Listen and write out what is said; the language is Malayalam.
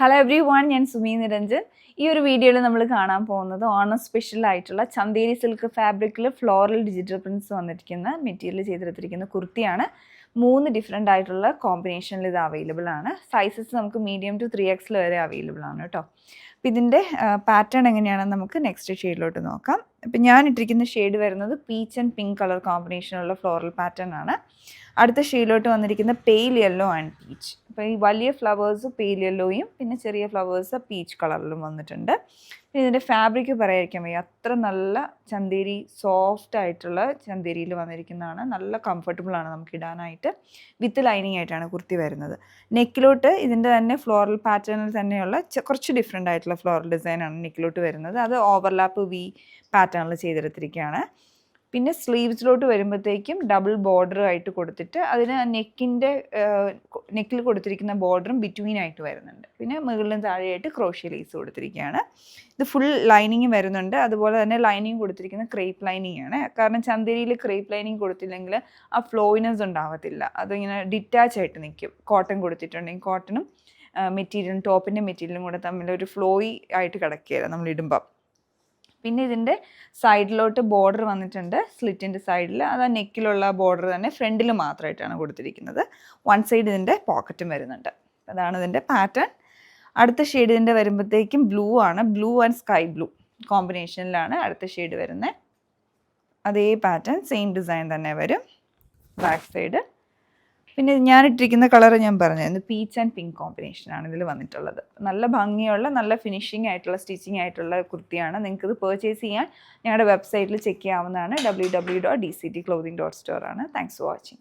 ഹലോ എവ്രി വൺ, ഞാൻ സുമി നിരഞ്ജൻ. ഈ ഒരു വീഡിയോയിൽ നമ്മൾ കാണാൻ പോകുന്നത് ഓണം സ്പെഷ്യൽ ആയിട്ടുള്ള ചന്തേരി സിൽക്ക് ഫാബ്രിക്കിൽ ഫ്ലോറൽ ഡിജിറ്റൽ പ്രിൻറ്റ്സ് വന്നിരിക്കുന്ന മെറ്റീരിയൽ ചെയ്തെടുത്തിരിക്കുന്ന കുർത്തിയാണ്. 3 ഡിഫറെൻ്റ് ആയിട്ടുള്ള കോമ്പിനേഷനിൽ ഇത് അവൈലബിൾ ആണ്. സൈസസ് നമുക്ക് മീഡിയം ടു 3XL വരെ അവൈലബിൾ ആണ് കേട്ടോ. അപ്പോൾ ഇതിൻ്റെ പാറ്റേൺ എങ്ങനെയാണെന്ന് നമുക്ക് നെക്സ്റ്റ് ഷെയ്ഡിലോട്ട് നോക്കാം. അപ്പോൾ ഞാൻ ഇട്ടിരിക്കുന്ന ഷെയ്ഡ് വരുന്നത് പീച്ച് ആൻഡ് പിങ്ക് കളർ കോമ്പിനേഷനുള്ള ഫ്ലോറൽ പാറ്റേൺ ആണ്. അടുത്ത ഷെയ്ഡിലോട്ട് വന്നിരിക്കുന്ന പെയിൽ യെല്ലോ ആൻഡ് പീച്ച്. അപ്പോൾ ഈ വലിയ ഫ്ലവേഴ്സ് പെയിൽ യെല്ലോയും പിന്നെ ചെറിയ ഫ്ലവേഴ്സ് പീച്ച് കളറിലും വന്നിട്ടുണ്ട്. പിന്നെ ഇതിൻ്റെ ഫാബ്രിക് പറയാതിരിക്കാൻ വയ്യ, അത്ര നല്ല ചന്തേരി സോഫ്റ്റ് ആയിട്ടുള്ള ചന്തേരിയിൽ വന്നിരിക്കുന്നതാണ്. നല്ല കംഫർട്ടബിൾ ആണ് നമുക്ക് ഇടാനായിട്ട്. വിത്ത് ലൈനിങ് ആയിട്ടാണ് കുർത്തി വരുന്നത്. നെക്കിലോട്ട് ഇതിൻ്റെ തന്നെ ഫ്ലോറൽ പാറ്റേണിൽ തന്നെയുള്ള കുറച്ച് ഡിഫറെൻ്റ് ആയിട്ടുള്ള ഫ്ലോറൽ ഡിസൈനാണ് നെക്കിലോട്ട് വരുന്നത്. അത് ഓവർലാപ്പ് വി പാറ്റേണിൽ ചെയ്തെടുത്തിരിക്കുകയാണ്. പിന്നെ സ്ലീവ്സിലോട്ട് വരുമ്പോഴത്തേക്കും ഡബിൾ ബോർഡർ ആയിട്ട് കൊടുത്തിട്ട് അതിന് നെക്കിൽ കൊടുത്തിരിക്കുന്ന ബോർഡറും ബിറ്റ്വീൻ ആയിട്ട് വരുന്നുണ്ട്. പിന്നെ മുകളിലും താഴെയായിട്ട് ക്രോഷ്യ ലേസ് കൊടുത്തിരിക്കുകയാണ്. ഇത് ഫുൾ ലൈനിങ് വരുന്നുണ്ട്. അതുപോലെ തന്നെ ലൈനിങ് കൊടുത്തിരിക്കുന്ന ക്രേപ്പ് ലൈനിങ് ആണ്. കാരണം ചന്തേരിയിൽ ക്രേപ്പ് ലൈനിങ് കൊടുത്തില്ലെങ്കിൽ ആ ഫ്ലോയിനെസ് ഉണ്ടാവത്തില്ല, അതിങ്ങനെ ഡിറ്റാച്ച് ആയിട്ട് നിൽക്കും. കോട്ടൺ കൊടുത്തിട്ടുണ്ടെങ്കിൽ കോട്ടണും മെറ്റീരിയലും ടോപ്പിൻ്റെ മെറ്റീരിയലും കൂടെ തമ്മിൽ ഒരു ഫ്ലോയി ആയിട്ട് കിടക്കുകയില്ല നമ്മൾ ഇടുമ്പം. പിന്നെ ഇതിൻ്റെ സൈഡിലോട്ട് ബോർഡർ വന്നിട്ടുണ്ട്, സ്ലിറ്റിൻ്റെ സൈഡിൽ. അത് ആ നെക്കിലുള്ള ബോർഡർ തന്നെ ഫ്രണ്ടിൽ മാത്രമായിട്ടാണ് കൊടുത്തിരിക്കുന്നത്. വൺ സൈഡ് ഇതിൻ്റെ പോക്കറ്റും വരുന്നുണ്ട്. അതാണ് ഇതിൻ്റെ പാറ്റേൺ. അടുത്ത ഷെയ്ഡ് ഇതിൻ്റെ വരുമ്പോഴത്തേക്കും ബ്ലൂ ആണ്. ബ്ലൂ ആൻഡ് സ്കൈ ബ്ലൂ കോമ്പിനേഷനിലാണ് അടുത്ത ഷെയ്ഡ് വരുന്നത്. അതേ പാറ്റേൺ സെയിം ഡിസൈൻ തന്നെ വരും ബാക്ക് സൈഡ്. പിന്നെ ഞാനിട്ടിരിക്കുന്ന കളർ ഞാൻ പറഞ്ഞത് പീച്ച് ആൻഡ് പിങ്ക് കോമ്പിനേഷനാണ് ഇതിൽ വന്നിട്ടുള്ളത്. നല്ല ഭംഗിയുള്ള നല്ല ഫിനിഷിംഗ് ആയിട്ടുള്ള സ്റ്റിച്ചിങ് ആയിട്ടുള്ള കുർത്തിയാണ്. നിങ്ങൾക്കിത് പർച്ചേസ് ചെയ്യാൻ ഞങ്ങളുടെ വെബ്സൈറ്റിൽ ചെക്ക് ചെയ്യാവുന്നതാണ്. www.dctclothing.store ആണ്. Thanks for watching.